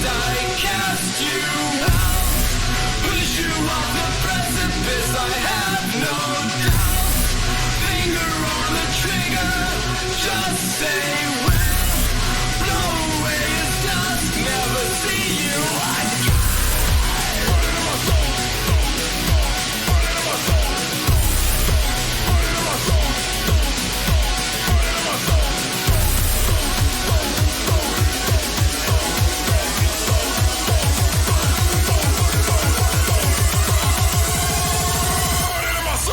I cast you out, push you off the precipice. I have no doubt. Finger on the trigger, just say when. Blow away his dust, never see you again. Burn into my soul, burn into my soul, burn into my soul, burn into my soul.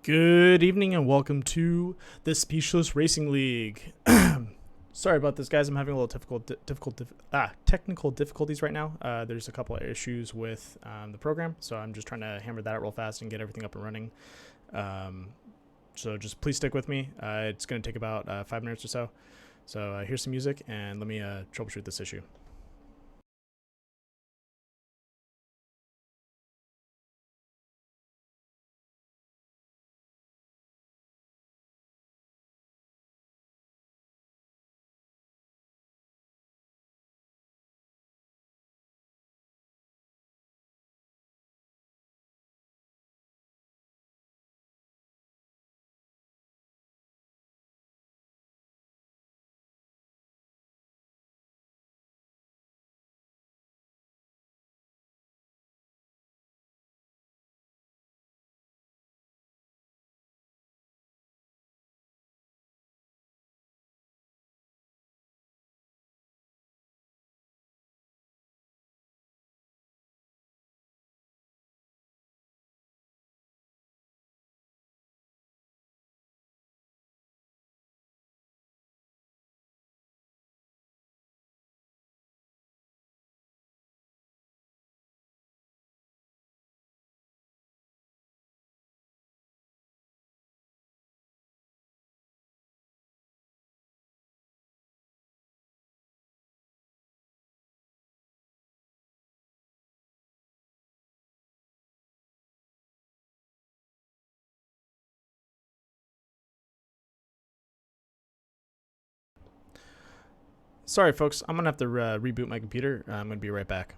Good evening and welcome to the Speechless Racing League. Sorry about this, guys. I'm having a little technical difficulties right now. There's a couple of issues with the program, so I'm just trying to hammer that out real fast and get everything up and running. So just please stick with me. It's going to take about 5 minutes or so. So here's some music and let me troubleshoot this issue. Sorry, folks. I'm going to have to reboot my computer. I'm going to be right back.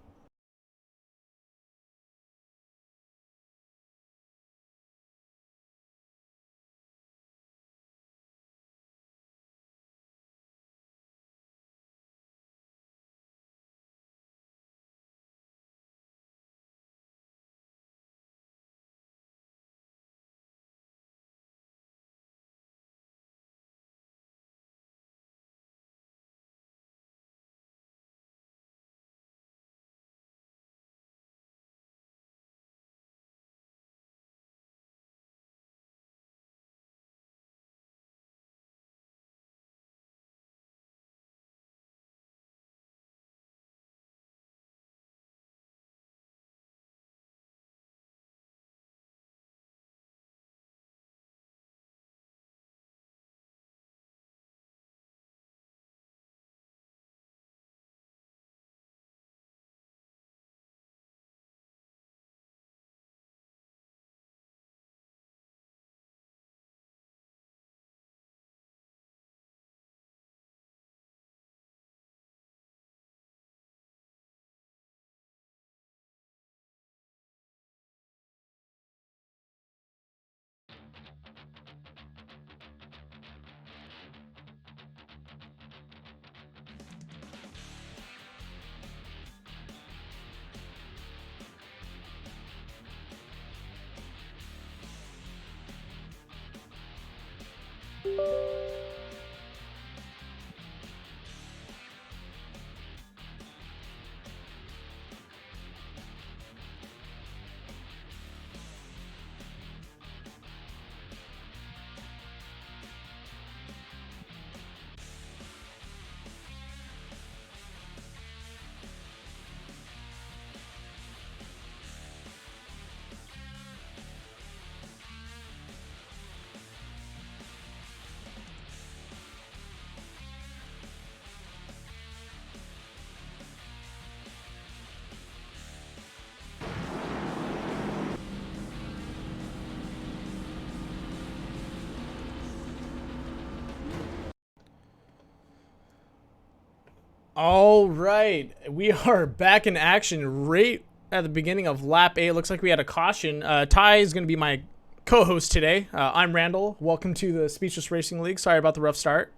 All right, we are back in action right at the beginning of lap 8. Looks like we had a caution. Ty is going to be my co-host today. I'm Randall. Welcome to the Speechless Racing League. Sorry about the rough start.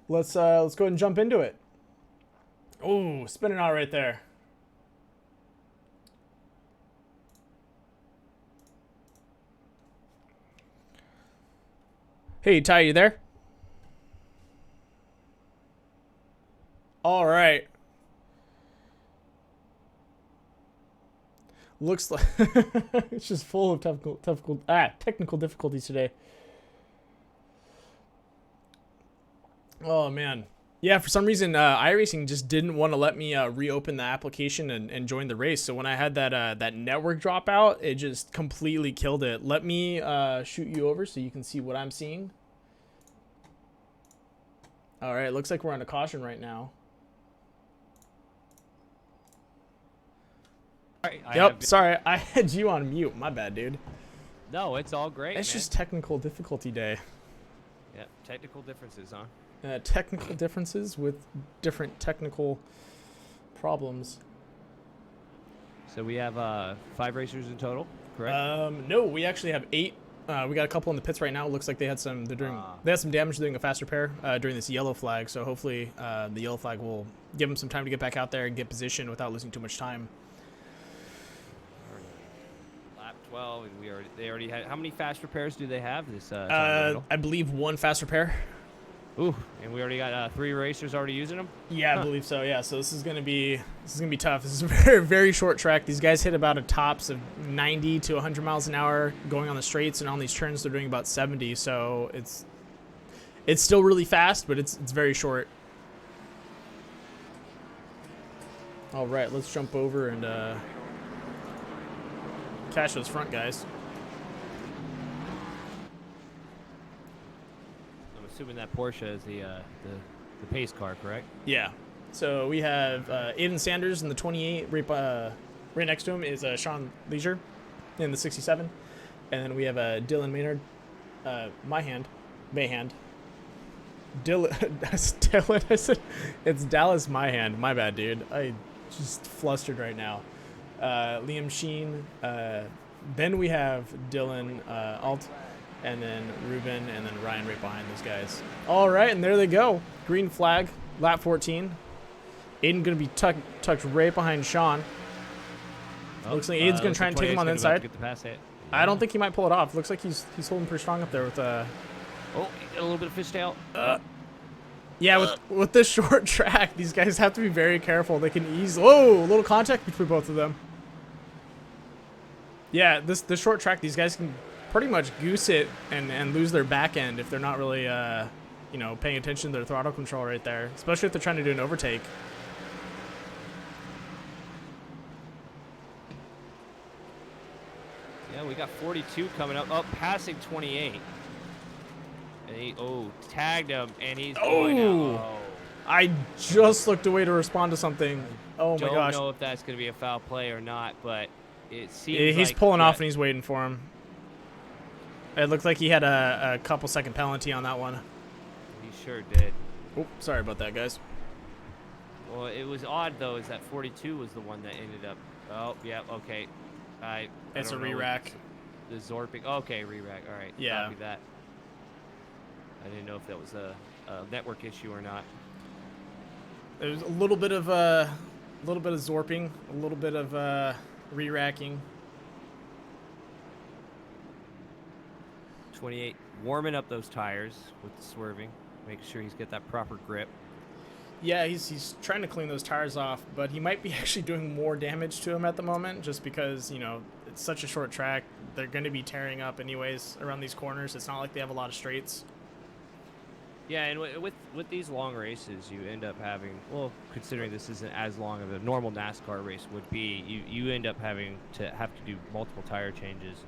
Let's go ahead and jump into it. Oh, spinning out right there. Hey, Ty, you there? All right. Looks like it's just full of technical difficulties today. Oh man, yeah. For some reason, iRacing just didn't want to let me reopen the application and join the race. So when I had that network dropout, it just completely killed it. Let me shoot you over so you can see what I'm seeing. All right, looks like we're on a caution right now. Yep, sorry, I had you on mute. My bad, dude. No, it's all great. It's man. just technical difficulty day. Yeah, technical differences, huh? Technical differences with different technical problems. So we have 5 racers in total, correct? No, we actually have 8. We got a couple in the pits right now. It looks like they had some. They had some damage doing a fast repair during this yellow flag. So hopefully, the yellow flag will give them some time to get back out there and get position without losing too much time. Lap 12, and they already had. How many fast repairs do they have this time? I believe 1 fast repair. Ooh, and we already got 3 racers already using them. Yeah, I believe so. Yeah, so this is gonna be tough. This is a very, very short track. These guys hit about a tops of 90 to 100 miles an hour going on the straights, and on these turns they're doing about 70. So it's still really fast, but it's very short. All right, let's jump over and catch those front guys. I'm assuming that Porsche is the pace car, correct? Yeah. So we have Aiden Sanders in the 28. Right next to him is Sean Leasure in the 67. And then we have Dylan Maynard. Dylan. Dylan. I said it's Dallas Myhand. My bad, dude. I just flustered right now. Liam Sheen. Then we have Dylan Alt. And then Ruben, and then Ryan right behind those guys. All right, and there they go. Green flag, lap 14. Aiden going to be tucked right behind Sean. Oh, looks like Aiden's going to try and take him on the inside. Get the pass hit. Yeah. I don't think he might pull it off. Looks like he's holding pretty strong up there with Oh, he got a little bit of fishtail. Yeah, with this short track, these guys have to be very careful. They can easily... Whoa, a little contact between both of them. Yeah, this short track, these guys can pretty much goose it and lose their back end if they're not really, paying attention to their throttle control right there, especially if they're trying to do an overtake. Yeah, we got 42 coming up. Oh, passing 28. And he, tagged him, and he's going out. Oh. I just looked away to respond to something. Oh my gosh. Don't know if that's going to be a foul play or not, but it seems he's like pulling off and he's waiting for him. It looked like he had a couple second penalty on that one. He sure did. Oh, sorry about that, guys. Well, it was odd, though, is that 42 was the one that ended up... Oh, yeah, okay. It's a re-rack. The Zorping. Okay, re-rack. All right. Yeah. Copy that. I didn't know if that was a network issue or not. There's a little bit of Zorping, a little bit of re-racking. 28, warming up those tires with the swerving, making sure he's got that proper grip. Yeah, he's trying to clean those tires off, but he might be actually doing more damage to him at the moment just because, it's such a short track. They're going to be tearing up anyways around these corners. It's not like they have a lot of straights. Yeah, and with these long races, you end up having, well, considering this isn't as long as a normal NASCAR race would be, you end up having to do multiple tire changes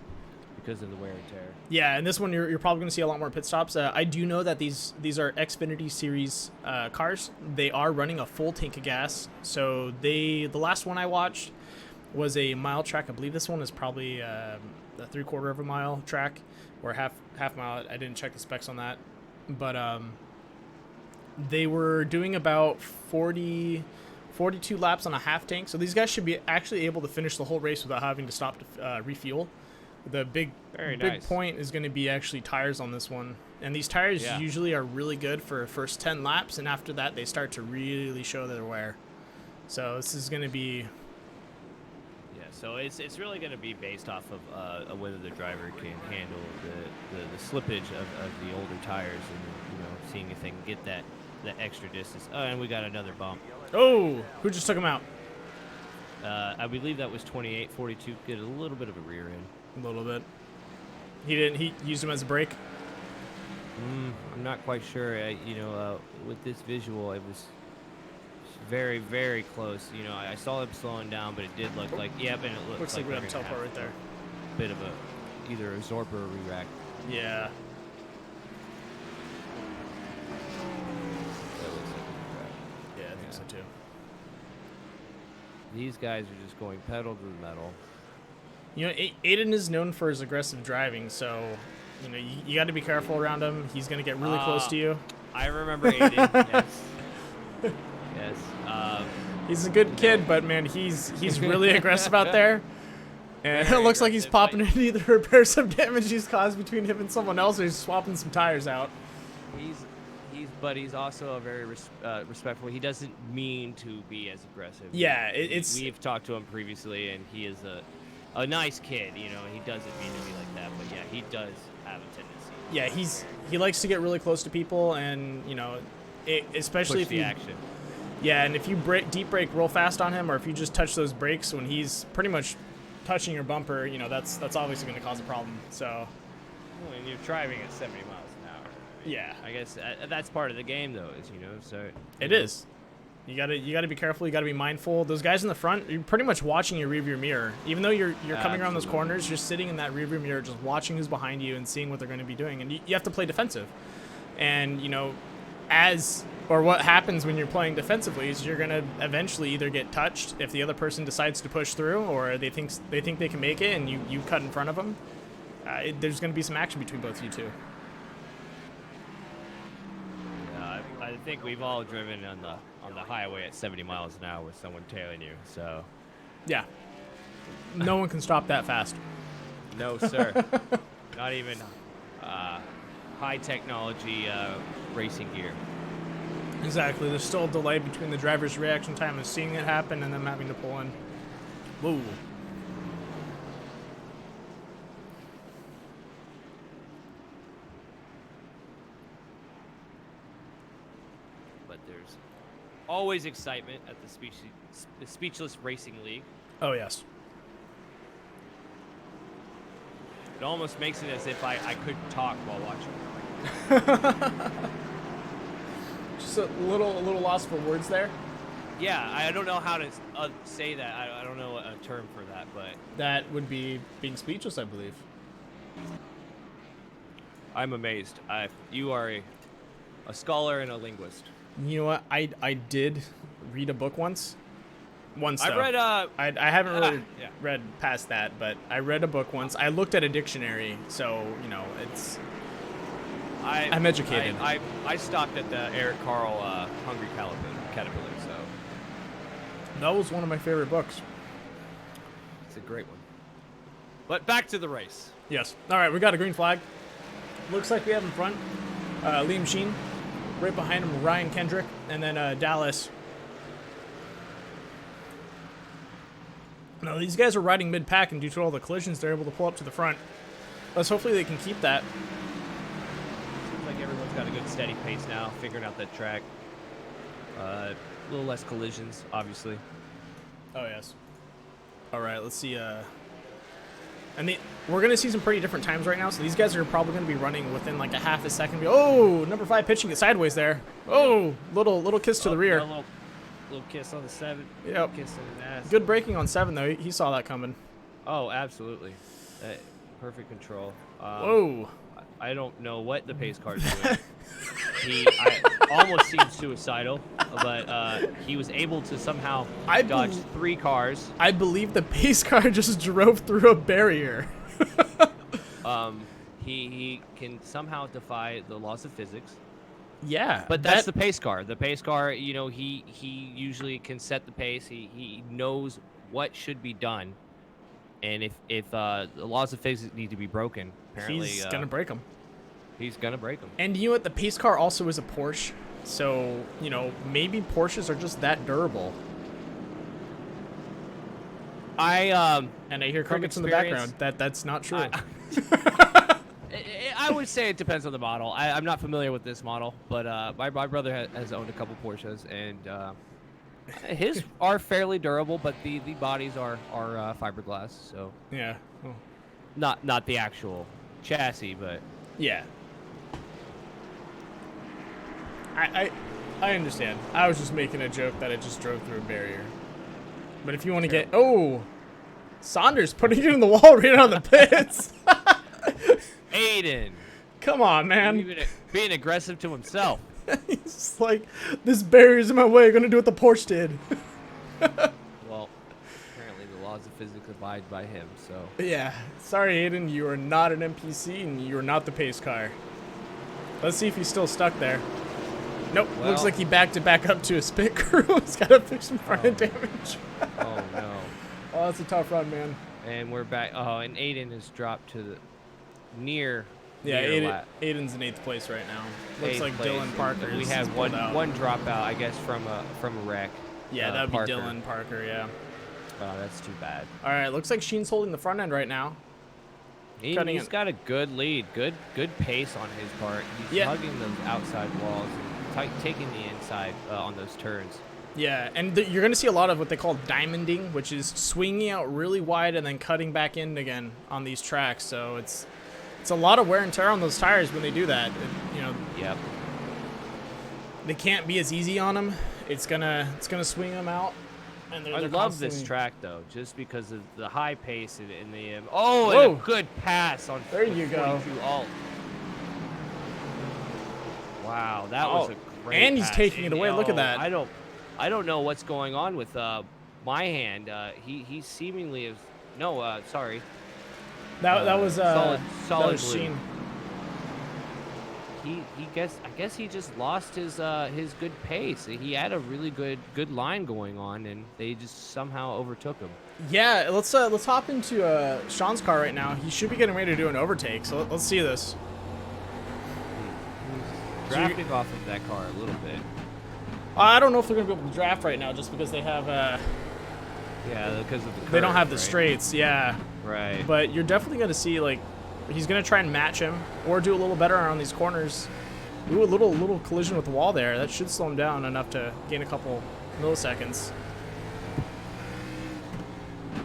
because of the wear and tear. Yeah, and this one you're probably going to see a lot more pit stops. I do know that these are Xfinity Series cars. They are running a full tank of gas. So the last one I watched was a mile track. I believe this one is probably a 3/4 of a mile track or half mile. I didn't check the specs on that, but They were doing about 42 laps on a half tank, so these guys should be actually able to finish the whole race without having to stop to refuel. The big point is going to be actually tires on this one, and these tires usually are really good for first 10 laps, and after that they start to really show their wear. So this is going to be so it's really going to be based off of whether the driver can handle the slippage of the older tires, and seeing if they can get that extra distance. Oh, and we got another bump. Oh, who just took him out? I believe that was 2842. Get a little bit of a rear end. A little bit. He used him as a brake. I'm not quite sure. With this visual, it was very, very close. I saw him slowing down, but it did look like, and it looks like we have a teleport right there. Bit of either a Zorp or a re-rack. Yeah. Yeah, I think so too. These guys are just going pedal to the metal. Aiden is known for his aggressive driving, so you got to be careful around him. He's going to get really close to you. I remember Aiden. Yes. Yes. He's a good kid, but man, he's really aggressive out there. And it looks like he's popping in either to repair some damage he's caused between him and someone else, or he's swapping some tires out. He's also a very respectful. He doesn't mean to be as aggressive. Yeah, we've talked to him previously, and he is a nice kid. He doesn't mean to be like that, but yeah, he does have a tendency. Yeah, he likes to get really close to people, and especially if you action. Yeah, and if you deep brake real fast on him, or if you just touch those brakes when he's pretty much touching your bumper, that's obviously going to cause a problem. So. When you're driving at 70 miles an hour. Yeah. I guess that's part of the game, though, so. It is. You gotta be careful. You gotta be mindful. Those guys in the front, you're pretty much watching your rearview mirror. Even though you're coming around those corners, you're sitting in that rearview mirror, just watching who's behind you and seeing what they're going to be doing. And you have to play defensive. And what happens when you're playing defensively is you're gonna eventually either get touched if the other person decides to push through, or they think they can make it and you cut in front of them. There's gonna be some action between both of you two. I think we've all driven on the highway at 70 miles an hour with someone tailing you, so. Yeah. No one can stop that fast. No, sir. Not even high technology racing gear. Exactly. There's still a delay between the driver's reaction time of seeing it happen and them having to pull in. Whoa. But there's always excitement at the Speechless Racing League. Oh, yes. It almost makes it as if I could talk while watching. Just a little lost for words there. Yeah, I don't know how to say that. I don't know a term for that, but that would be being speechless, I believe. I'm amazed. You are a scholar and a linguist. You know what? I did read a book once. Though. I read. I haven't really read past that, but I read a book once. I looked at a dictionary, so it's. I'm educated. I stopped at the Eric Carle Hungry Caterpillar, so. That was one of my favorite books. It's a great one. But back to the race. Yes. All right, we got a green flag. Looks like we have in front Liam Sheen. Right behind him, Ryan Kendrick, and then Dallas. Now, these guys are riding mid-pack, and due to all the collisions, they're able to pull up to the front. Hopefully they can keep that. Seems like everyone's got a good steady pace now, figuring out that track. A little less collisions, obviously. Oh, yes. All right, let's see. We're going to see some pretty different times right now, so these guys are probably going to be running within like a half a second. Oh, number 5 pitching it sideways there. Oh, little kiss to the rear. Little kiss on the 7. Yep. Kiss on the ass. Good braking on 7, though. He saw that coming. Oh, absolutely. Perfect control. Whoa. I don't know what the pace car is doing. I almost seemed suicidal, but he was able to somehow dodge 3 cars. I believe the pace car just drove through a barrier. He can somehow defy the laws of physics. Yeah, But that's the pace car. The pace car, you know, he usually can set the pace. He knows what should be done, and if the laws of physics need to be broken, apparently he's gonna break them. He's gonna break them. And you know what? The pace car also is a Porsche, so you know maybe Porsches are just that durable. And I hear from crickets in the experience- background. That's not true. I would say it depends on the model. I'm not familiar with this model, but my brother has owned a couple Porsches, and his are fairly durable, but the bodies are fiberglass, so Yeah. Oh. not the actual chassis, but Yeah. I understand. I was just making a joke that it just drove through a barrier. But if you want to get Saunders putting it in the wall right on the pits. Aiden, Come on, man. being aggressive to himself. He's just like, this barrier's in my way. I'm gonna do what the Porsche did. Well, apparently the laws of physics abide by him, so. Yeah. Sorry, Aiden. You are not an NPC, and you are not the pace car. Let's see if he's still stuck there. Nope. Well- Looks like he backed it back up to his pit crew. He's got to fix some front end damage. Oh no. Oh, that's a tough run, man. And we're back. Oh, and Aiden has dropped to the near. Yeah, near Aiden's in 8th place right now. Looks eighth like place. Dylan Parker. We have one dropout, I guess, from a wreck. Yeah, that would be Parker. Dylan Parker, yeah. Oh, that's too bad. All right, looks like Sheen's holding the front end right now. Cutting He's it. got a good lead, good pace on his part. He's Yeah. hugging those outside walls, and taking the inside on those turns. Yeah, and you're going to see a lot of what they call diamonding, which is swinging out really wide and then cutting back in again on these tracks. So it's a lot of wear and tear on those tires when they do that. You know, Yep. they can't be as easy on them. It's gonna swing them out. And I they're love this constantly- track though, just because of the high pace and the and a Whoa. good pass on. There you go. 42 alt. Wow, that was a great. and he's pass. taking it away. Look at oh, that. I don't know what's going on with my hand. He seemingly is sorry. That was solid that was blue. Sheen. I guess he just lost his good pace. He had a really good line going on, and they just somehow overtook him. Yeah, let's hop into Sean's car right now. He should be getting ready to do an overtake. So let's see this. Drafting off of that car a little bit. I don't know if they're gonna be able to draft right now, just because they have Yeah, because of the curve, they don't have the right? straights. Yeah, Right. but you're definitely gonna see like he's gonna try and match him or do a little better on these corners. Ooh, a little collision with the wall there. That should slow him down enough to gain a couple milliseconds.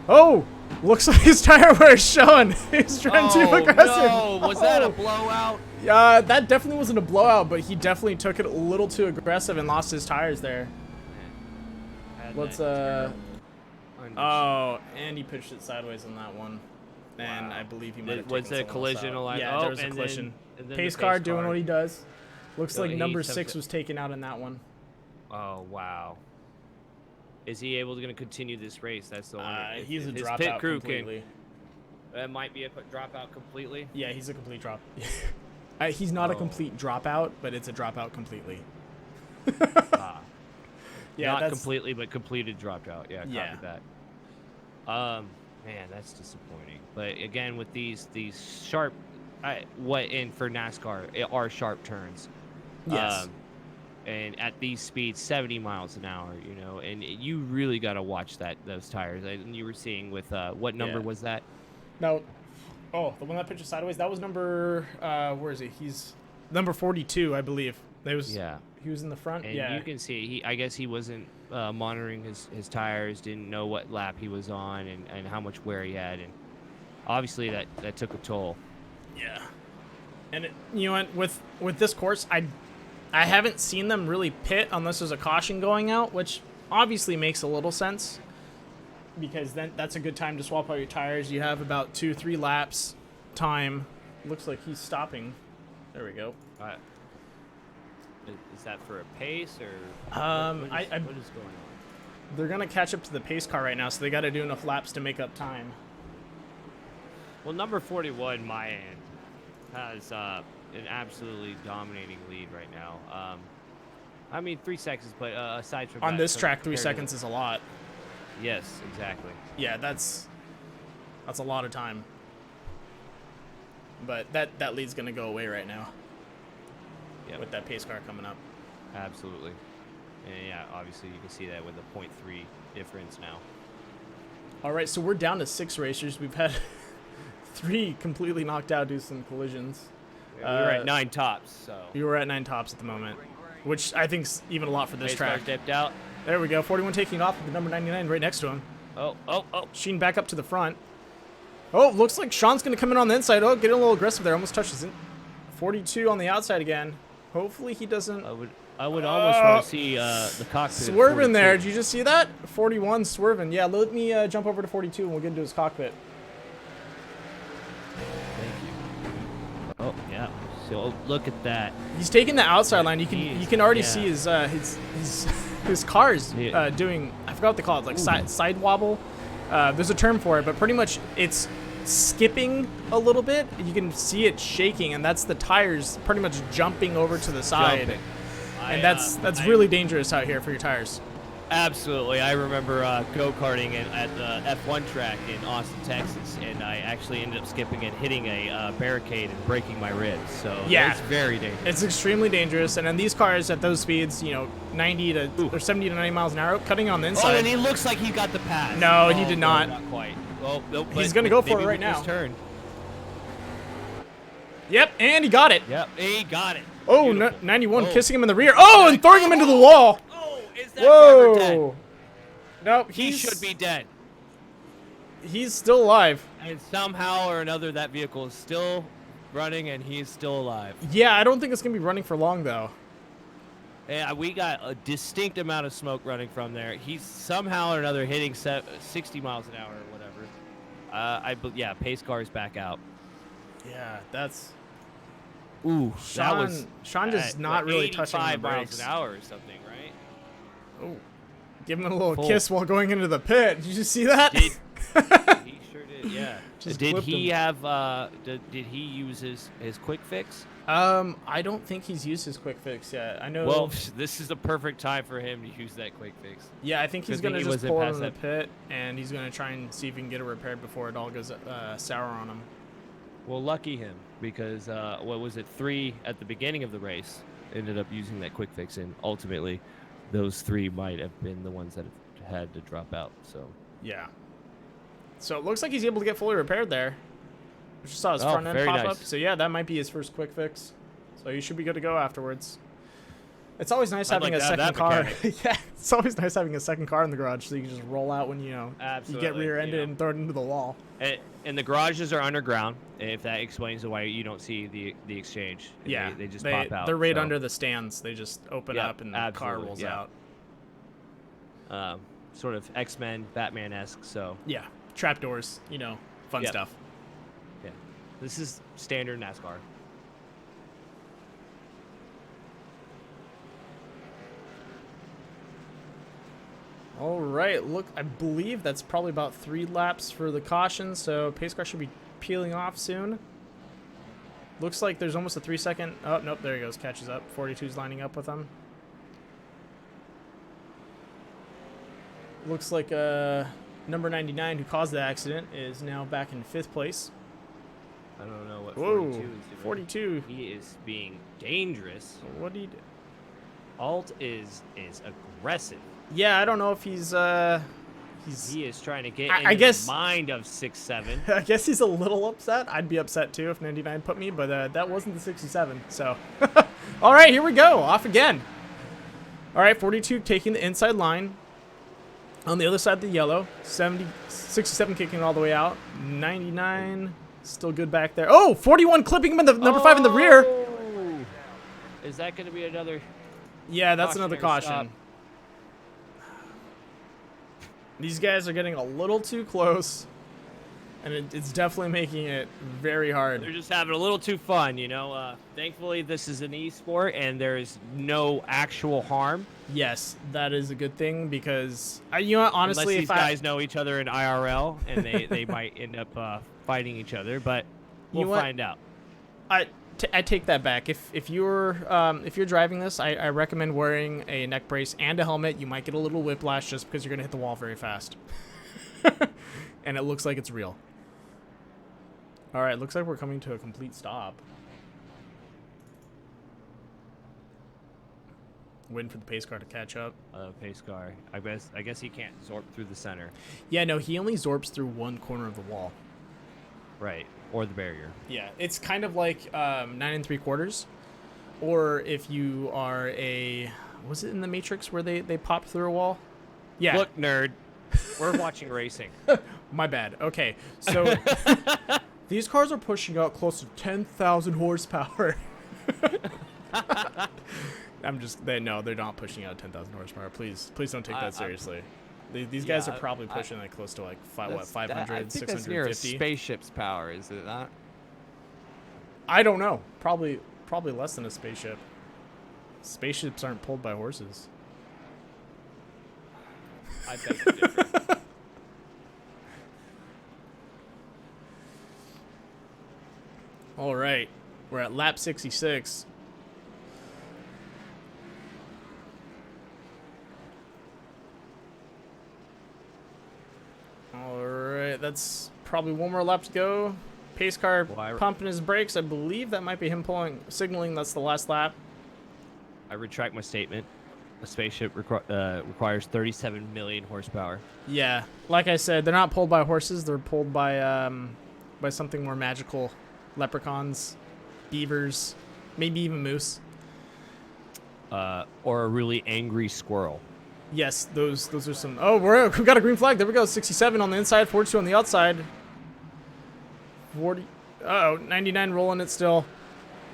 Oh, looks like his tire wear is showing. He's trying too aggressive. No, was that a Oh. blowout? Yeah, that definitely wasn't a blowout, but he definitely took it a little too aggressive and lost his tires there. Had Let's that terrible oh, and he pitched it sideways on that one. And Wow. I believe he might have Was taken there a someone else collision out. along- Yeah, oh, there was a and then- collision. and then the Pace car pace doing car. what he does. Looks So like he number attempts 6 to- was taken out in that one. Oh wow. Is he able to continue this race? That's the one. He's a his dropout pit crew completely. It might be a dropout completely. Yeah, he's a complete drop. He's not a Oh. complete dropout, but it's a dropout completely. Yeah, Not that's completely, but completed dropped out. Yeah, copied Yeah. that. Man, that's disappointing. But again, with these sharp, for NASCAR are sharp turns. yes. And at these speeds, 70 miles an hour, you know, and you really got to watch those tires. And you were seeing with what number Yeah. was that? No. Oh, the one that pitches sideways. That was number. Where is he? He's number 42, I believe. He was in the front. And yeah. you can see I guess he wasn't monitoring his tires, didn't know what lap he was on and how much wear he had, and obviously that took a toll. Yeah. And you know what? With this course, I haven't seen them really pit unless there's a caution going out, which obviously makes a little sense, because then that's a good time to swap out your tires. You have about 2-3 laps time. Looks like he's stopping. There we go. Is that for a pace or Um, what is going on? They're gonna catch up to the pace car right now, so they got to do enough laps to make up time. Well, number 41, my end, has an absolutely dominating lead right now. I mean, 3 seconds, but aside from On that, this track, 3 compared to- seconds is a lot. Yes, exactly. Yeah, that's a lot of time. But that lead's gonna go away right now Yeah, with that pace car coming up. absolutely. And yeah, obviously you can see that with a 0.3 difference now. All right, so we're down to 6 racers. We've had 3 completely knocked out due to some collisions. We were at 9 tops, so. We were at 9 tops at the moment, which I think's even a lot for this Pace car track. dipped out. There we go. 41 taking off with the number 99 right next to him. Oh. Sheen back up to the front. Oh, looks like Sean's going to come in on the inside. Oh, getting a little aggressive there. Almost touches it. 42 on the outside again. Hopefully he doesn't. I would almost want to see the cockpit. Swerving there. Did you just see that? 41 swerving. Yeah, let me jump over to 42 and we'll get into his cockpit. Thank you. Oh yeah. So look at that. He's taking the outside line. You can already yeah. see his car's Yeah. doing. I forgot what they call it. Like side wobble. There's a term for it, but pretty much it's skipping a little bit. You can see it shaking, and that's the tires pretty much jumping over to the side. Jumping. And that's really dangerous out here for your tires. Absolutely. I remember go-karting at the F1 track in Austin, Texas, and I actually ended up skipping and hitting a barricade and breaking my ribs. So Yeah. it's very dangerous. It's extremely dangerous, and then these cars at those speeds, 90 to or 70 to 90 miles an hour, cutting on the Oh, inside. and he looks like he got the pass. No, he did not. Not quite. Well, no, He's but gonna go for maybe it right with this now. Turn. Yep, and he got it. Yep, he got it. Oh, Beautiful. 91 Oh. kissing him in the rear. Oh, and throwing him into the wall. Oh, is that driver dead? Whoa. Nope, He should be dead. He's still alive. And somehow or another, that vehicle is still running, and he's still alive. Yeah, I don't think it's gonna be running for long though. Yeah, we got a distinct amount of smoke running from there. He's somehow or another hitting 60 miles an hour or whatever. Yeah, pace car is back out. Yeah, that's. Ooh, that Sean, was Sean just not really touching the 85 miles brakes. an hour or something, right? Oh, give him a little Full. kiss while going into the pit. Did you see that? He sure did. Yeah. Just Did clipped he him. have? Did he use his quick fix? I don't think he's used his quick fix yet. I know. Well, this is the perfect time for him to use that quick fix. Yeah, I think he's Good thing gonna he just wasn't pull it past in the that- pit, and he's gonna try and see if he can get it repaired before it all goes sour on him. Well, lucky him, because what was it, 3 at the beginning of the race ended up using that quick fix, and ultimately those 3 might have been the ones that had to drop out. So Yeah. So it looks like he's able to get fully repaired there. I just saw his Oh, front end very pop up. nice. So yeah, that might be his first quick fix. So he should be good to go afterwards. It's always nice I'd having like a to have second that car. mechanic. Yeah, it's always nice having a second car in the garage so you can just roll out when you get Absolutely, rear-ended you know. and throw it into the wall. and the garages are underground, if that explains why you don't see the exchange. And Yeah, they just pop out. They're right so, under the stands. They just open Yeah, up and the car absolutely, rolls yeah. out. Sort of X-Men, Batman-esque. So Yeah, trapdoors, fun Yep. stuff. yeah, this is standard NASCAR. All right, look, I believe that's probably about 3 laps for the caution, so pace car should be peeling off soon. Looks like there's almost a 3-second. Oh, nope, there he goes, catches up. 42's lining up with him. Looks like number 99, who caused the accident, is now back in 5th place. I don't know what Whoa, 42 is doing. 42. He is being dangerous. What did he do? Alt is aggressive. Yeah, I don't know if he's He is trying to get I into guess- the mind of 6'7". I guess he's a little upset. I'd be upset too if 99 put me, but that wasn't the 67. So, all right, here we go. Off again. All right, 42 taking the inside line. On the other side of the yellow, 67 kicking it all the way out. 99 still good back there. Oh, 41 clipping him in the number 5 in the rear. Oh! Is that going to be another? Yeah, that's another Cautionary caution. stop. These guys are getting a little too close, and it's definitely making it very hard. They're just having a little too fun, Thankfully, this is an e-sport, and there is no actual harm. Yes, that is a good thing because honestly, Unless these if guys know each other in IRL, and they might end up fighting each other, but we'll know what? find out. I take that back. If you're driving this, I recommend wearing a neck brace and a helmet. You might get a little whiplash just because you're gonna hit the wall very fast, and it looks like it's real. All right, looks like we're coming to a complete stop. Waiting for the pace car to catch up. Pace car. I guess he can't zorp through the center. Yeah, no, he only zorps through one corner of the wall. Right, or the barrier. Yeah, it's kind of like 9 3/4, or if you are a, was it in the Matrix where they pop through a wall? Yeah. Look, nerd, we're watching racing. My bad. Okay, so these cars are pushing out close to 10,000 horsepower. They're not pushing out 10,000 horsepower. Please don't take that seriously. These guys are probably pushing like close to like 500, I think 650. that's near a spaceship's power, is it not? I don't know. Probably less than a spaceship. Spaceships aren't pulled by horses. I beg to differ. All right, we're at lap 66. All right, that's probably one more lap to go. Pace car pumping his brakes. I believe that might be him signaling that's the last lap. I retract my statement. A spaceship requires 37 million horsepower. Yeah, like I said, they're not pulled by horses. They're pulled by something more magical. Leprechauns, beavers, maybe even moose. Or a really angry squirrel. Yes, those are some. Oh, we got a green flag. There we go. 67 on the inside, 42 on the outside. 40. Uh-oh, 99 rolling it still.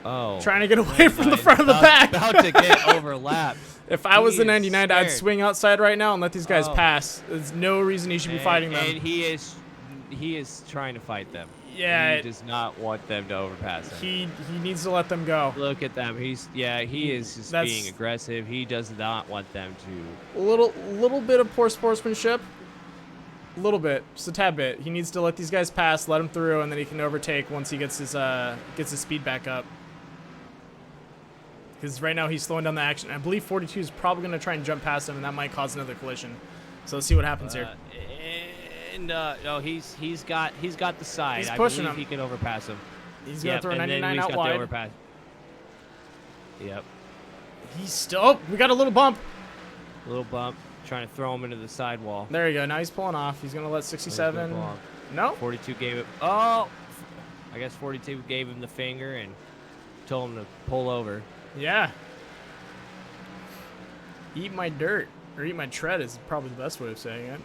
Oh. Trying to get away from the front of the pack. About to get overlapped. If I was the 99, I'd swing outside right now and let these guys pass. There's no reason he should be fighting them. And he is trying to fight them. Yeah. He does not want them to overpass him. He needs to let them go. Look at them. He is just being aggressive. He does not want them to. A little bit of poor sportsmanship. A little bit, just a tad bit. He needs to let these guys pass, let him through, and then he can overtake once he gets his speed back up. Because right now he's slowing down the action. I believe 42 is probably going to try and jump past him, and that might cause another collision. So let's see what happens here. And no, he's got the side. He's pushing I believe him. he can overpass him. He's going to throw a 99 out got wide. The overpass. Yep. He's still. Oh, we got a little bump. A little bump. Trying to throw him into the sidewall. There you go. Now he's pulling off. He's going to let 67. No. 42 gave it. Oh! I guess 42 gave him the finger and told him to pull over. Yeah. Eat my dirt. Or eat my tread is probably the best way of saying it.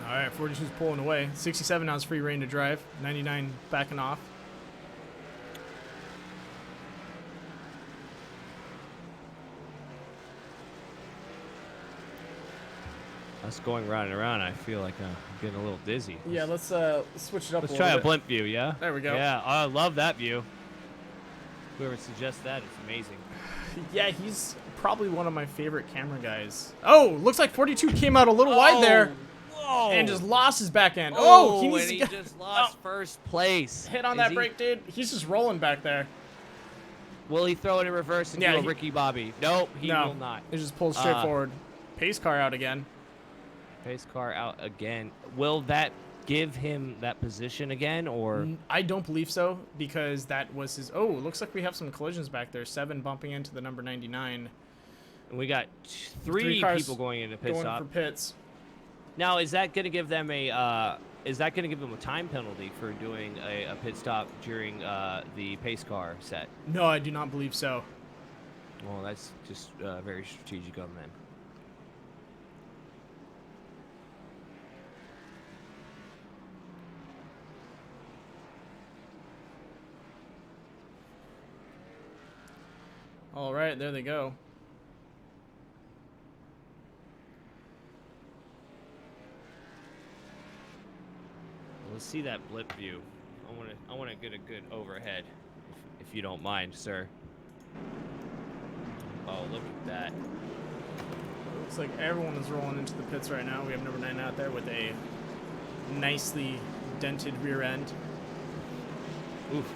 All right, 42's pulling away. 67 now is free reign to drive. 99 backing off. Us going round and around, I feel like I'm getting a little dizzy. Yeah, let's switch it up. Let's try a blimp view, yeah? There we go. Yeah, I love that view. Whoever suggests that, it's amazing. Yeah, he's probably one of my favorite camera guys. Oh, looks like 42 came out a little wide there. Whoa. And just lost his back end. Oh, he just lost first place. Hit on that brake, dude. He's just rolling back there. Will he throw it in reverse and do a Ricky Bobby? Nope, he will not. He just pulls straight forward. Pace car out again. Pace car out again. Will that give him that position again, or? I don't believe so, because that was his. Oh, looks like we have some collisions back there. 7 bumping into the number 99. And we got three people going into pit stop. For pits. Now, is that going to give them a? Is that going to give them a time penalty for doing a pit stop during the pace car set? No, I do not believe so. Well, that's just very strategic of them. All right, there they go. Let's see that blip view. I want to get a good overhead, if you don't mind, sir. Oh, look at that. Looks like everyone is rolling into the pits right now. We have number 9 out there with a nicely dented rear end. Oof.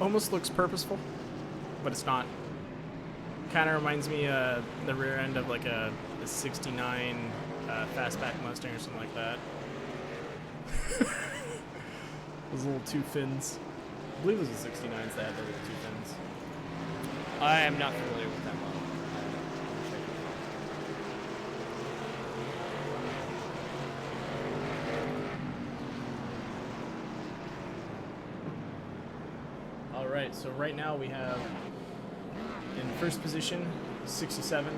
Almost looks purposeful, but it's not. Kind of reminds me the rear end of like a 69 fastback Mustang or something like that. Those little two fins. I believe it was the 69s that had the little two fins. I am not familiar with that model. All right, so right now we have in first position 67.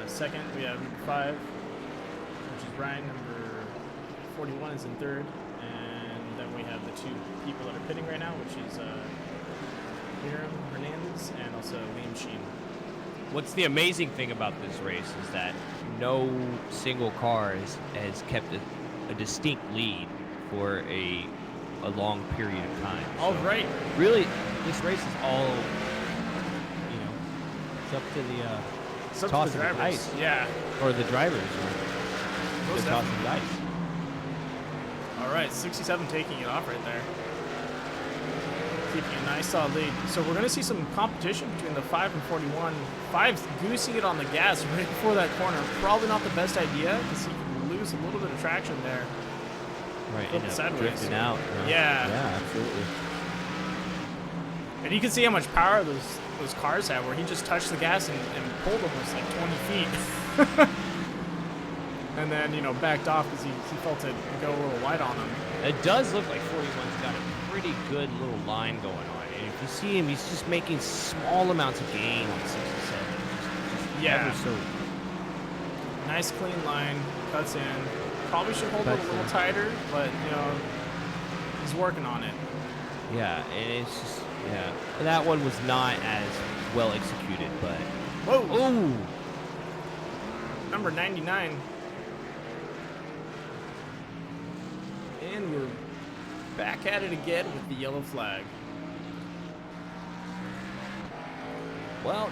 Second we have number 5, which is Ryan. Number 41 is in third, and then we have the two people that are pitting right now, which is Hiram Hernandez and also Liam Sheen. What's the amazing thing about this race is that no single car has kept a distinct lead for a long period of time. All So right. really, this race is all, it's up to the It's up to toss the of the drivers. dice. Yeah. or the drivers, Most the toss of the dice. All right, 67 taking it off right there. Keeping a nice solid lead. So we're going to see some competition between the 5 and 41. 5's goosing it on the gas right before that corner. Probably not the best idea because he can lose a little bit of traction there. Right, Flip end up sideways. drifting out. Yeah. Yeah, absolutely. And you can see how much power those cars have, where he just touched the gas and pulled almost like 20 feet. And then, backed off because he felt it go a little wide on him. It does look like 41's got a pretty good little line going on. And if you see him, he's just making small amounts of gain on 67. Just Yeah. ever so. Nice clean line, cuts in. Probably should hold it Cuts a little in. tighter, but, he's working on it. Yeah, and it's just, yeah. That one was not as well executed, but. Whoa! Ooh! Number 99. And we're back at it again with the yellow flag. Well,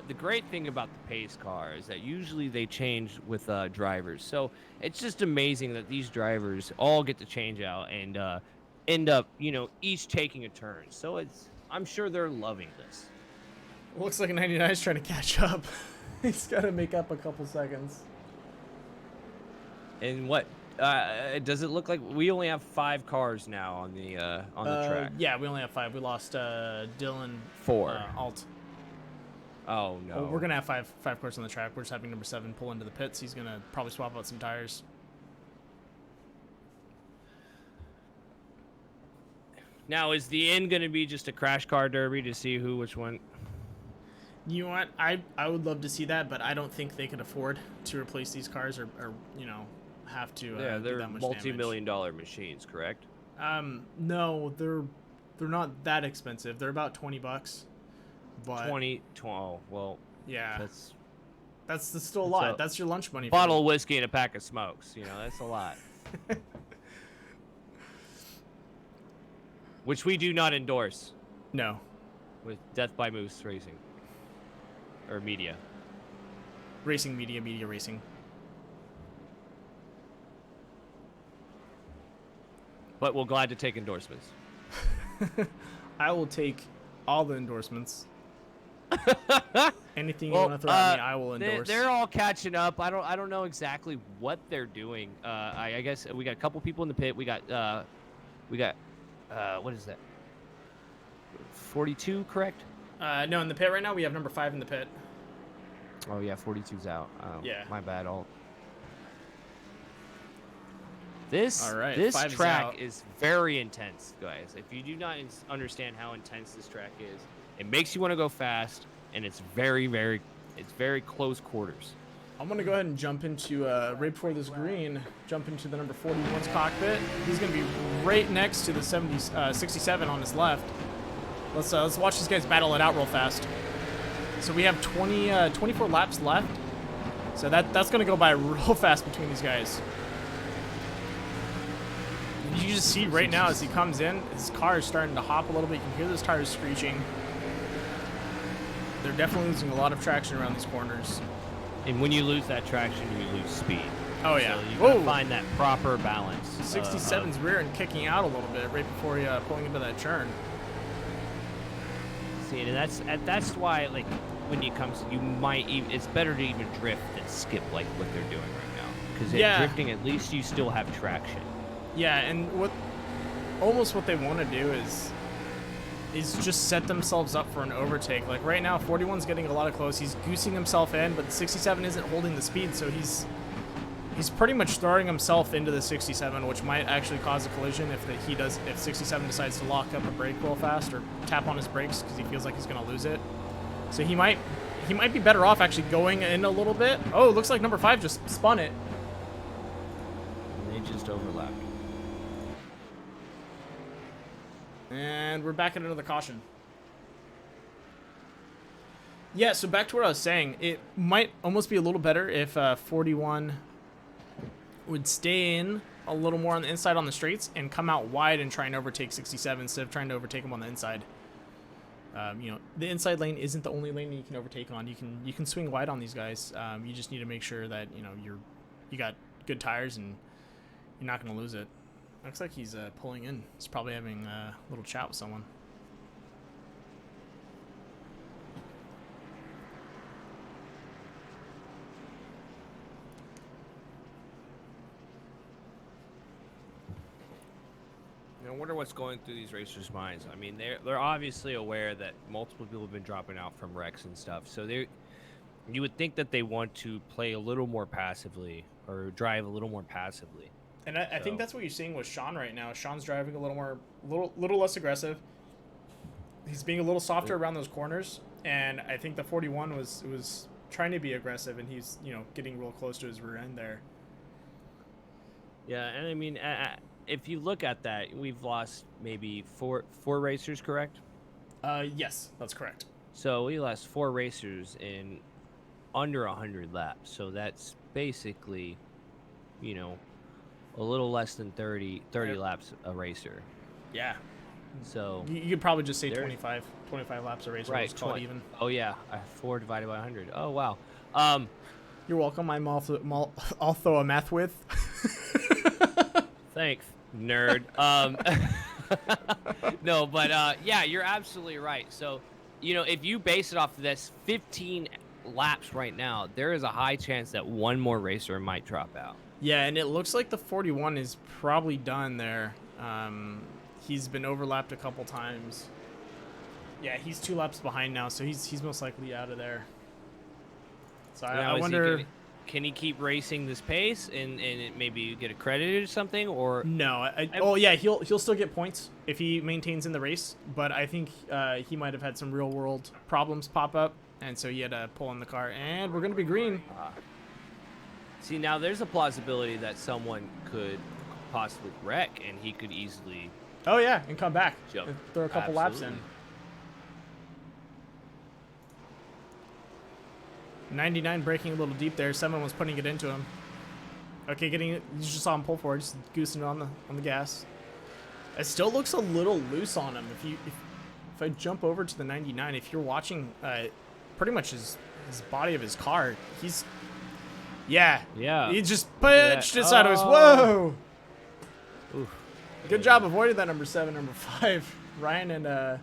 the great thing about the pace car is that usually they change with drivers. So it's just amazing that these drivers all get to change out and end up, each taking a turn. So I'm sure they're loving this. Looks like a 99 is trying to catch up. He's got to make up a couple seconds. And what does it look like? We only have 5 cars now on the track. Yeah, we only have 5. We lost Dylan 4. Alt. Oh no. Well, we're gonna have five cars on the track. We're just having number 7 pull into the pits. He's gonna probably swap out some tires. Now, is the end going to be just a crash car derby to see which one? You know what? I would love to see that, but I don't think they can afford to replace these cars or have to. Yeah, do they're that much multi-million-dollar machines, correct? damage. No, they're not that expensive. They're about $20. But 20, well, yeah, that's still a It's lot. a That's your lunch money. bottle of whiskey and a pack of smokes. That's a lot. Which we do not endorse No. with Death by Moose Racing. Or media. Racing media racing. But we're glad to take endorsements. I will take all the endorsements. Anything you Well, want to throw at me, I will endorse. They're all catching up. I don't know exactly what they're doing. I guess we got a couple people in the pit. We got what is that? 42, correct? No, in the pit right now we have number 5 in the pit. Oh yeah, 42's out. Oh, Yeah. My bad. This All right, this 5's track out. is very intense, guys. If you do not understand how intense this track is, it makes you want to go fast, and it's very close quarters. I'm gonna go ahead and jump into right before this green. Jump into the number 41's cockpit. He's gonna be right next to the 67 on his left. Let's watch these guys battle it out real fast. So we have 24 laps left. So that's gonna go by real fast between these guys. You just see right now as he comes in, his car is starting to hop a little bit. You can hear those tires screeching. They're definitely losing a lot of traction around these corners. And when you lose that traction, you lose speed. Oh yeah. So you Whoa. gotta find that proper balance. 67's rear and kicking out a little bit right before pulling into that turn. seeing, and that's why, like, when it comes, you might even, it's better to even drift than skip, like what they're doing right now. Because drifting, at least you still have traction. Yeah, and what they want to do is just set themselves up for an overtake. Like right now, 41's getting a lot of close. He's goosing himself in, but the 67 isn't holding the speed, so he's pretty much throwing himself into the 67, which might actually cause a collision if 67 decides to lock up a brake real fast or tap on his brakes because he feels like he's gonna lose it. So he might be better off actually going in a little bit. Oh, it looks like number 5 just spun it. And they just overlapped. And we're back at another caution. Yeah, so back to what I was saying. It might almost be a little better if 41 would stay in a little more on the inside on the straights and come out wide and try and overtake 67 instead of trying to overtake him on the inside. You know, the inside lane isn't the only lane that you can overtake on. You can swing wide on these guys. You just need to make sure that you got good tires and you're not going to lose it. Looks like he's pulling in. He's probably having a little chat with someone. I wonder what's going through these racers' minds. I mean, they're obviously aware that multiple people have been dropping out from wrecks and stuff. So you would think that they want to play a little more passively or drive a little more passively. And I think that's what you're seeing with Sean right now. Sean's driving a little less aggressive. He's being a little softer around those corners, and I think the 41 was trying to be aggressive, and he's getting real close to his rear end there. Yeah, and I mean, if you look at that, we've lost maybe four racers, correct? Yes, that's correct. So we lost 4 racers in under 100 laps. So that's basically, a little less than 30 laps a racer. Yeah. So you could probably just say 25 laps a race. Right, 20 even. Oh yeah, 4 divided by 100. Oh wow. You're welcome. I'll throw a math with. Thanks, nerd. No, but yeah, you're absolutely right. So, if you base it off of this 15 laps right now, there is a high chance that one more racer might drop out. Yeah, and it looks like the 41 is probably done there. He's been overlapped a couple times. Yeah, he's 2 laps behind now, so he's most likely out of there. So I wonder, can he keep racing this pace and maybe get accredited or something, or no? Yeah, he'll still get points if he maintains in the race, but I think he might have had some real world problems pop up, and so he had to pull in the car. And we're gonna be green. See, now there's a plausibility that someone could possibly wreck, and he could easily. Oh yeah, and come back. Jump. And throw a couple laps in. 99 braking a little deep there. 7 was putting it into him. Okay, you just saw him pull forward, just goosing on the gas. It still looks a little loose on him. If I jump over to the 99, if you're watching pretty much his body of his car, yeah, he just pitched it sideways. Whoa! Oof. Good job avoiding that number 7, number 5. Ryan and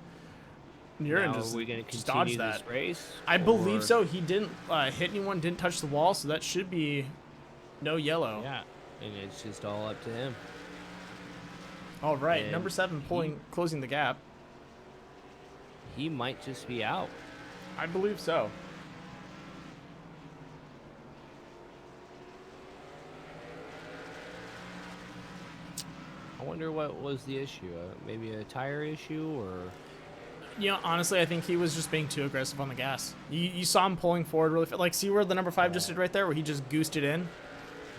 Urine just are we gonna dodged continue that. this race? I believe so. He didn't hit anyone, didn't touch the wall, so that should be no yellow. Yeah, and it's just all up to him. All right, And number 7 closing the gap. He might just be out. I believe so. I wonder what was the issue. Maybe a tire issue, or Honestly, I think he was just being too aggressive on the gas. You saw him pulling forward really fast. Like, see where the number 5 just did right there, where he just goosed it in?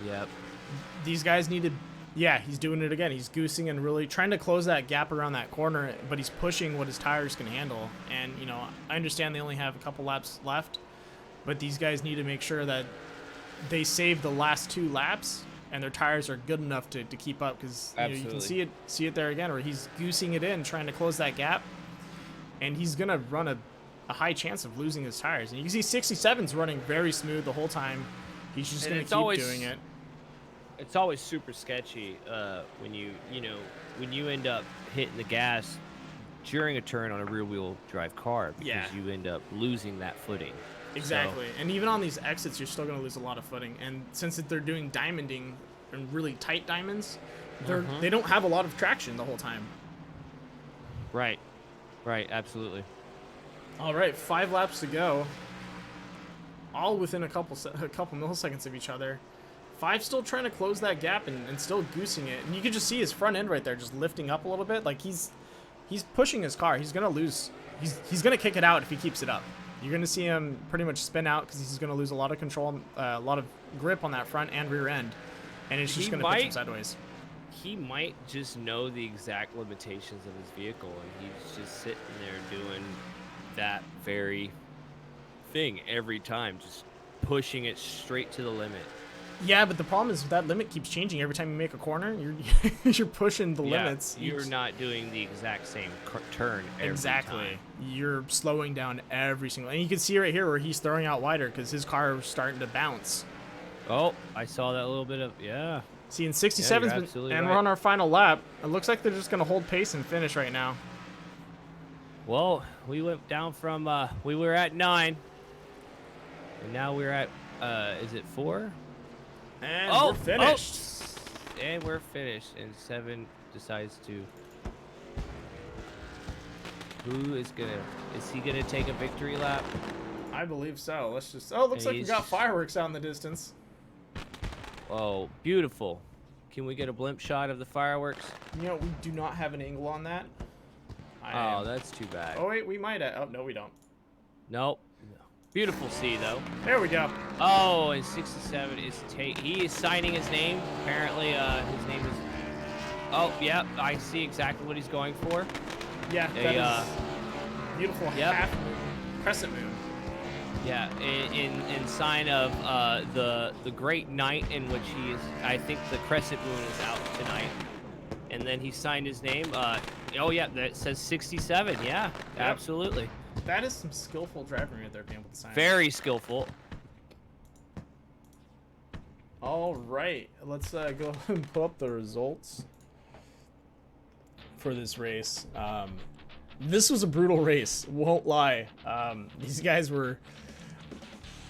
Yep. These guys needed... Yeah, he's doing it again. He's goosing and really trying to close that gap around that corner, but he's pushing what his tires can handle. And, I understand they only have a couple laps left, but these guys need to make sure that they save the last 2 laps and their tires are good enough to keep up, because you can see it there again, where he's goosing it in, trying to close that gap, and he's going to run a high chance of losing his tires. And you can see 67's running very smooth the whole time. He's just going to keep doing it. It's always super sketchy when you end up hitting the gas during a turn on a rear-wheel drive car because Yeah. you end up losing that footing. Exactly. And even on these exits, you're still going to lose a lot of footing. And since they're doing diamonding and really tight diamonds, they don't have a lot of traction the whole time. Right. Right. Absolutely. All right, 5 laps to go. All within a couple milliseconds of each other. 5 still trying to close that gap and still goosing it. And you can just see his front end right there just lifting up a little bit. Like he's pushing his car. He's going to lose. He's going to kick it out if he keeps it up. You're going to see him pretty much spin out because he's going to lose a lot of control, a lot of grip on that front and rear end. And it's just going to pitch him sideways. He might just know the exact limitations of his vehicle, and he's just sitting there doing that very thing every time, just pushing it straight to the limit. Yeah, but the problem is that limit keeps changing every time you make a corner. You're pushing the limits. You're not doing the exact same turn every time. You're slowing down every single. And you can see right here where he's throwing out wider because his car is starting to bounce. Oh, I saw that little bit of See, in 67's Yeah, and we're on our final lap. It looks like they're just gonna hold pace and finish right now. Well, we went down from we were at 9, and now we're at is it 4? And we're finished. And we're finished. And 7 decides to. Is he gonna take a victory lap? I believe so. Let's just. Oh, looks like we got fireworks out in the distance. Oh, beautiful. Can we get a blimp shot of the fireworks? You know, we do not have an angle on that. That's too bad. Oh wait, we might have. Oh no, we don't. Nope. Beautiful C though. There we go. Oh, and 67 is he is signing his name. Apparently, his name is. Oh, yep. I see exactly what he's going for. Yeah, that is beautiful half moon, crescent moon. Yeah, in sign of the great night in which he is. I think the crescent moon is out tonight, and then he signed his name. Oh yeah, that says 67. Yeah, yep. Absolutely. That is some skillful driving right there, being able to sign. Very skillful. All right, let's go ahead and pull up the results for this race. This was a brutal race, won't lie. These guys were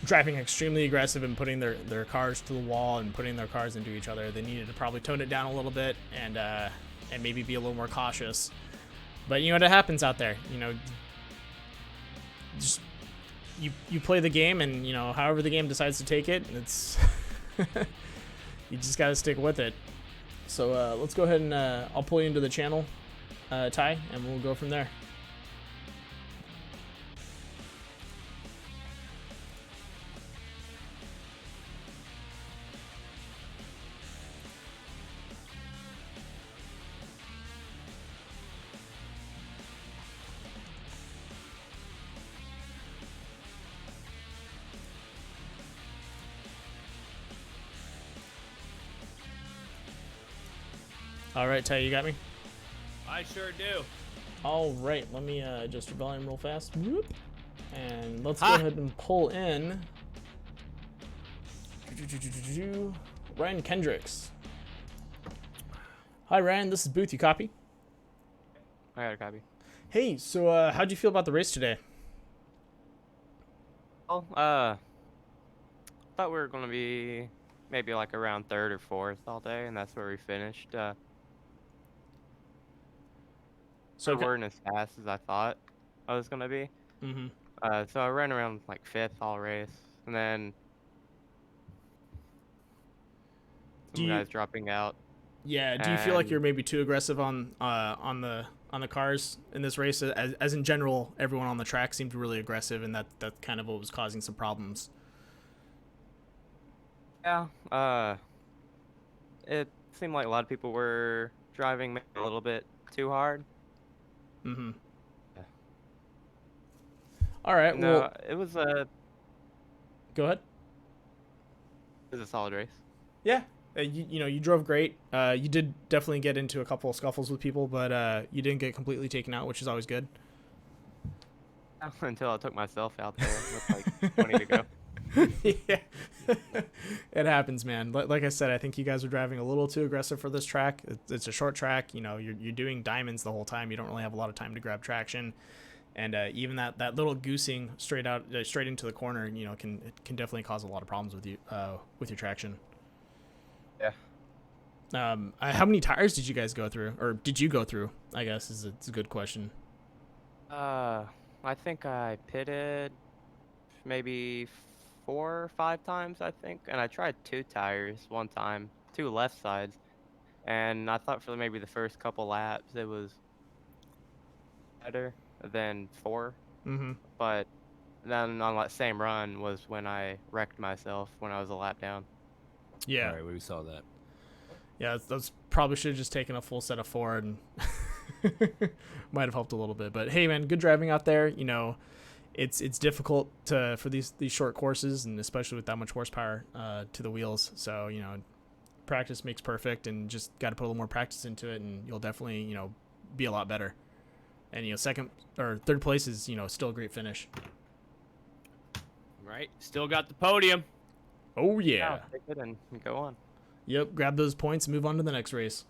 driving extremely aggressive and putting their cars to the wall and putting their cars into each other. They needed to probably tone it down a little bit and maybe be a little more cautious. But you know what happens out there, you know, just you play the game, and you know, however the game decides to take it, it's you just got to stick with it. So let's go ahead and I'll pull you into the channel, Ty, and we'll go from there. All right, Ty, you got me? I sure do. All right, let me adjust your volume real fast. Whoop. And let's go ahead and pull in Ryan Kendricks. Hi, Ryan. This is Booth. You copy? I got a copy. Hey, so how'd you feel about the race today? Well, thought we were going to be maybe like around 3rd or 4th all day, and that's where we finished. So we weren't as fast as I thought I was going to be. Mm-hmm. So I ran around like 5th all race, and then some guys dropping out. Yeah. Do you feel like you're maybe too aggressive on the cars in this race? As in general, everyone on the track seemed really aggressive, and that's kind of what was causing some problems. Yeah. It seemed like a lot of people were driving maybe a little bit too hard. Mm-hmm. Yeah. All right. No, well, it was a. Go ahead. It was a solid race. Yeah. You drove great. You did definitely get into a couple of scuffles with people, but you didn't get completely taken out, which is always good. Until I took myself out there with like 20 to go. Yeah. It happens, man. Like I said, I think you guys are driving a little too aggressive for this track. It's a short track. You know, you're doing diamonds the whole time. You don't really have a lot of time to grab traction. And even that little goosing straight into the corner, you know, can definitely cause a lot of problems with your traction. Yeah. How many tires did you guys go through, or did you go through? I guess is a good question. I think I pitted maybe 4 or 5 times, I think, and I tried 2 tires one time, 2 left sides, and I thought for maybe the first couple laps it was better than 4, Mm-hmm. but then on that same run was when I wrecked myself when I was a lap down. Yeah. All right, we saw that. Yeah, that's probably should have just taken a full set of 4 and might have helped a little bit. But hey, man, good driving out there. You know, it's difficult for these short courses, and especially with that much horsepower to the wheels. So, you know, practice makes perfect, and just got to put a little more practice into it, and you'll definitely, you know, be a lot better. And, you know, second or third place is, you know, still a great finish. Right, still got the podium. Oh yeah. Take it and go on. Yep, grab those points and move on to the next race.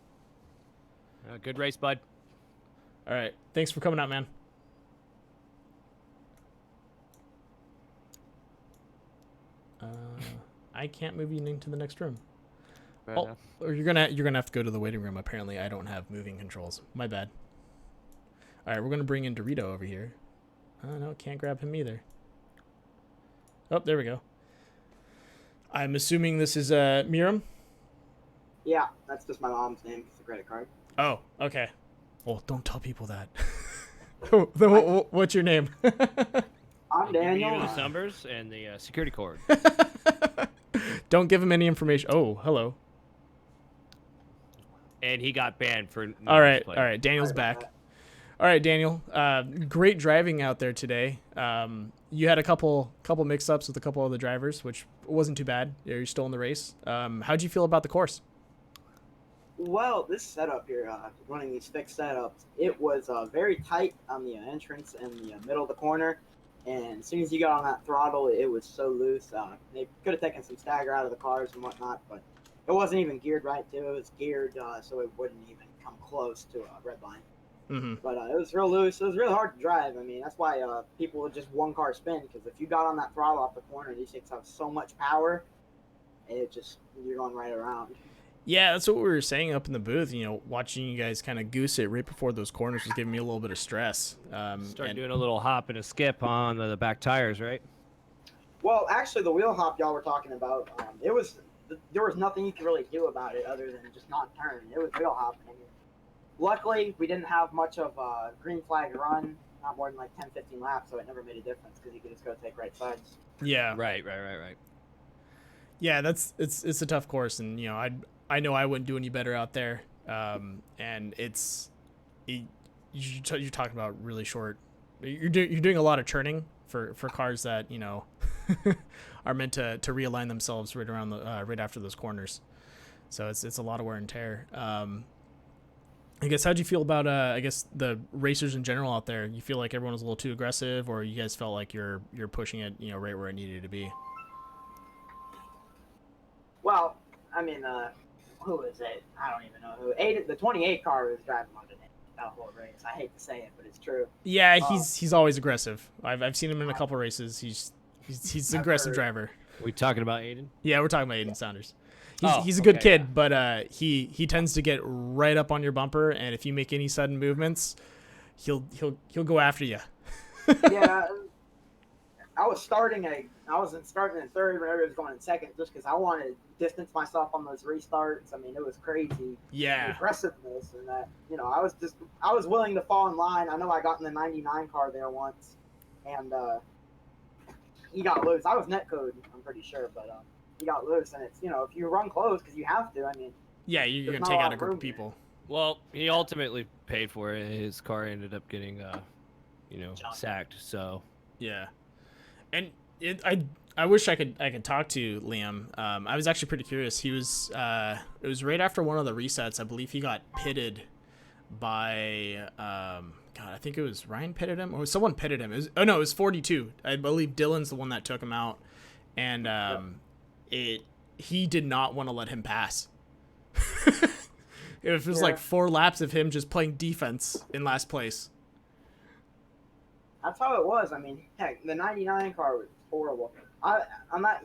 Good race, bud. All right, thanks for coming out, man. I can't move you into the next room. But, Oh, or you're gonna have to go to the waiting room. Apparently, I don't have moving controls. My bad. All right, we're gonna bring in Dorito over here. Oh no, can't grab him either. Oh, there we go. I'm assuming this is Miriam. Yeah, that's just my mom's name. It's a credit card. Oh, okay. Well, don't tell people that. What's your name? I'm Give you Daniel. the numbers and the security cord. Don't give him any information. Oh, hello. And he got banned for. All right, play. all right. Daniel's Sorry about back. All right, Daniel. Great driving out there today. You had a couple mix-ups with a couple other drivers, which wasn't too bad. You're still in the race. How'd you feel about the course? Well, this setup here, running these fixed setups, it was very tight on the entrance and the middle of the corner. And as soon as you got on that throttle, it was so loose. They could have taken some stagger out of the cars and whatnot, but it wasn't even geared right, too. It was geared so it wouldn't even come close to a red line. Mm-hmm. But it was real loose. It was really hard to drive. I mean, that's why people would just one car spin, because if you got on that throttle off the corner, these things have so much power, you're going right around. Yeah, that's what we were saying up in the booth. You know, watching you guys kind of goose it right before those corners was giving me a little bit of stress. Start doing a little hop and a skip on the back tires, right? Well, actually, the wheel hop y'all were talking about, there was nothing you could really do about it other than just not turn. It was wheel hopping. I mean, luckily, we didn't have much of a green flag run, not more than like 10, 15 laps, so it never made a difference because you could just go take right sides. Yeah. Right. Yeah, it's a tough course, and you know I know I wouldn't do any better out there. And you're talking about really short. You're doing a lot of turning for cars that, you know, are meant to realign themselves right around the right after those corners. So it's a lot of wear and tear. I guess how'd you feel about I guess the racers in general out there? You feel like everyone was a little too aggressive, or you guys felt like you're pushing it, you know, right where it needed to be? Well, I mean, who is it? I don't even know who. The 28 car was driving underneath that whole race. I hate to say it, but it's true. Yeah, he's always aggressive. I've seen him in a couple races. He's an aggressive driver. We talking about Aiden? Yeah, we're talking about Aiden Saunders. Oh, He's a good okay, kid, but he tends to get right up on your bumper, and if you make any sudden movements, he'll go after you. Yeah, I was starting in third when everybody was going in second, just because I wanted to distance myself on those restarts. I mean, it was crazy. Yeah. The aggressiveness, and that, you know, I was willing to fall in line. I know I got in the 99 car there once, and he got loose. I was net code, I'm pretty sure, but he got loose, and it's, you know, if you run close because you have to. I mean, Yeah, you're there's gonna not take a lot out a of group room of people. Well, he ultimately paid for it. His car ended up getting, sacked. So Yeah, and I wish I could talk to Liam. I was actually pretty curious. He was it was right after one of the resets. I believe he got pitted by God, I think it was Ryan pitted him, or someone pitted him. It was 42. I believe Dylan's the one that took him out, and he did not want to let him pass. It was like 4 laps of him just playing defense in last place. That's how it was. I mean, heck, the 99 car was horrible. I'm not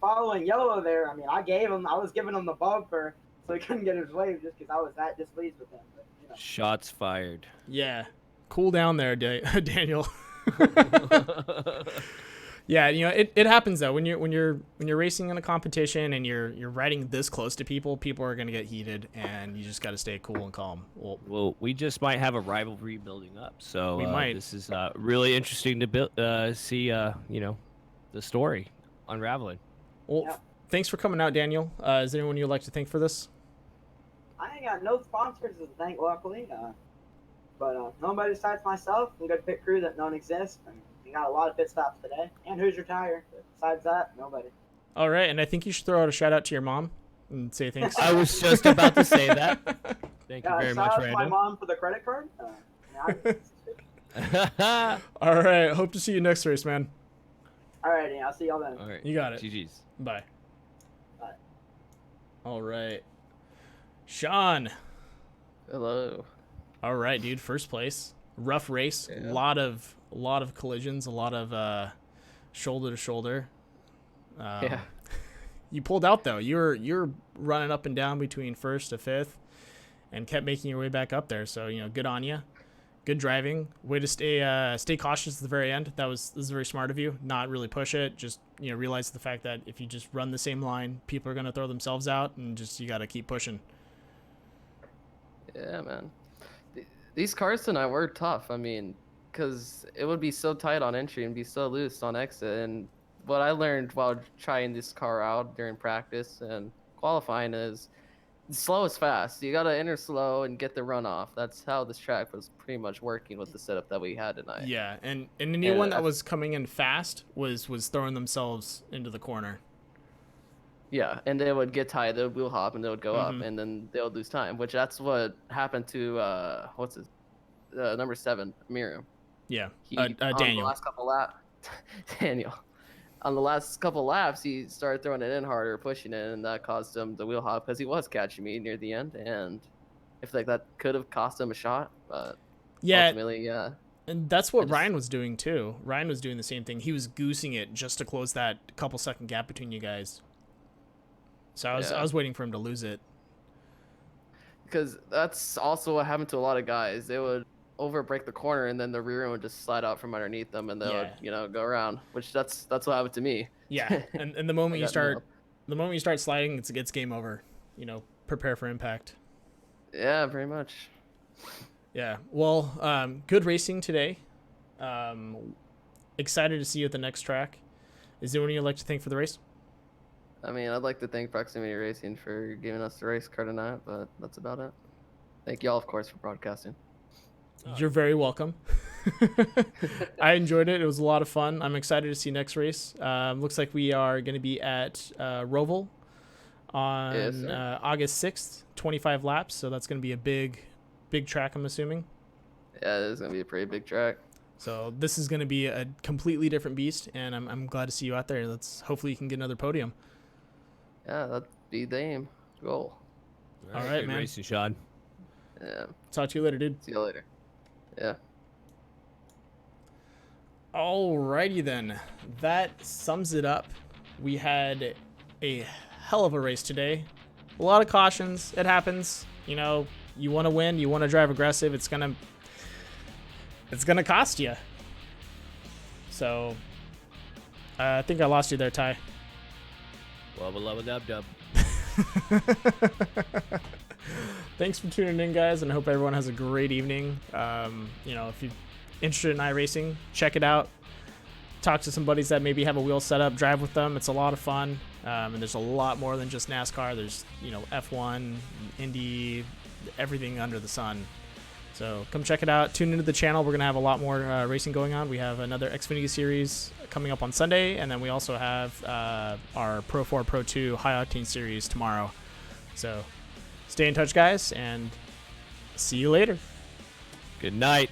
following Yellow there. I mean, I was giving him the bumper so he couldn't get his wave just because I was that displeased with him. But, you know. Shots fired. Yeah, cool down there, Daniel. Yeah, you know, it happens though when you're racing in a competition and you're riding this close to people are gonna get heated, and you just got to stay cool and calm. Well, we just might have a rivalry building up, so We might. This is really interesting to see you know, the story unraveling. Well, Yeah. thanks for coming out, Daniel. Is there anyone you'd like to thank for this? I ain't got no sponsors to thank, luckily. But nobody besides myself and good pit crew that don't exist. And we got a lot of pit stops today. And Hoosier Tire. But besides that, nobody. All right, and I think you should throw out a shout out to your mom and say thanks. I was just about to say that. Thank you very shout much, out to my Randall. mom for the credit card. Yeah, All right, hope to see you next race, man. Alrighty, I'll see y'all then. All right. You got it. GG's. Bye. Bye. All right, Sean. Hello. All right, dude. First place. Rough race. Yeah. Lot of collisions. A lot of shoulder to shoulder. Yeah. You pulled out though. You're running up and down between first to fifth, and kept making your way back up there. So you know, good on you. Good driving. Way to stay cautious at the very end. This is very smart of you. Not really push it. Just realize the fact that if you just run the same line, people are gonna throw themselves out, and just you gotta keep pushing. Yeah, man. These cars tonight were tough. I mean, because it would be so tight on entry and be so loose on exit. And what I learned while trying this car out during practice and qualifying is slow is fast. You got to enter slow and get the runoff. That's how this track was pretty much working with the setup that we had tonight. Yeah, and anyone that was coming in fast was throwing themselves into the corner. Yeah, and they would get tight, they would wheel hop, and they would go up, and then they would lose time, which that's what happened to, number 7, Miriam. Yeah, On Daniel. the last couple Daniel. On the last couple laps, he started throwing it in harder, pushing it, and that caused him the wheel hop because he was catching me near the end, and I feel like that could have cost him a shot, but ultimately, yeah. And that's what Ryan was doing too. Ryan was doing the same thing. He was goosing it just to close that couple second gap between you guys. So I was waiting for him to lose it. Because that's also what happened to a lot of guys. They would over break the corner, and then the rear end would just slide out from underneath them, and they would go around. Which that's what happened to me. Yeah, and the moment you start sliding, it's game over. Prepare for impact. Yeah, pretty much. Yeah. Well, good racing today. Excited to see you at the next track. Is there anyone you'd like to thank for the race? I mean, I'd like to thank Proximity Racing for giving us the race car tonight, but that's about it. Thank y'all, of course, for broadcasting. You're very welcome. I enjoyed it. It was a lot of fun. I'm excited to see next race. Looks like we are going to be at Roval on August 6th, 25 laps. So that's going to be a big track, I'm assuming. Yeah, it is going to be a pretty big track. So this is going to be a completely different beast, and I'm glad to see you out there. Hopefully you can get another podium. Yeah, that'd be the aim. Goal. All right, good man. racing, Sean. Yeah. Talk to you later, dude. See you later. Yeah. Alrighty then. That sums it up. We had a hell of a race today. A lot of cautions. It happens. You want to win. You want to drive aggressive. It's gonna cost you. So, I think I lost you there, Ty. Wubba dub dub. Thanks for tuning in, guys, and I hope everyone has a great evening. If you're interested in iRacing, check it out. Talk to some buddies that maybe have a wheel set up, drive with them. It's a lot of fun, and there's a lot more than just NASCAR. There's F1, Indy, everything under the sun. So come check it out. Tune into the channel. We're gonna have a lot more racing going on. We have another Xfinity series coming up on Sunday, and then we also have our Pro 4, Pro 2 High Octane series tomorrow. So stay in touch, guys, and see you later. Good night.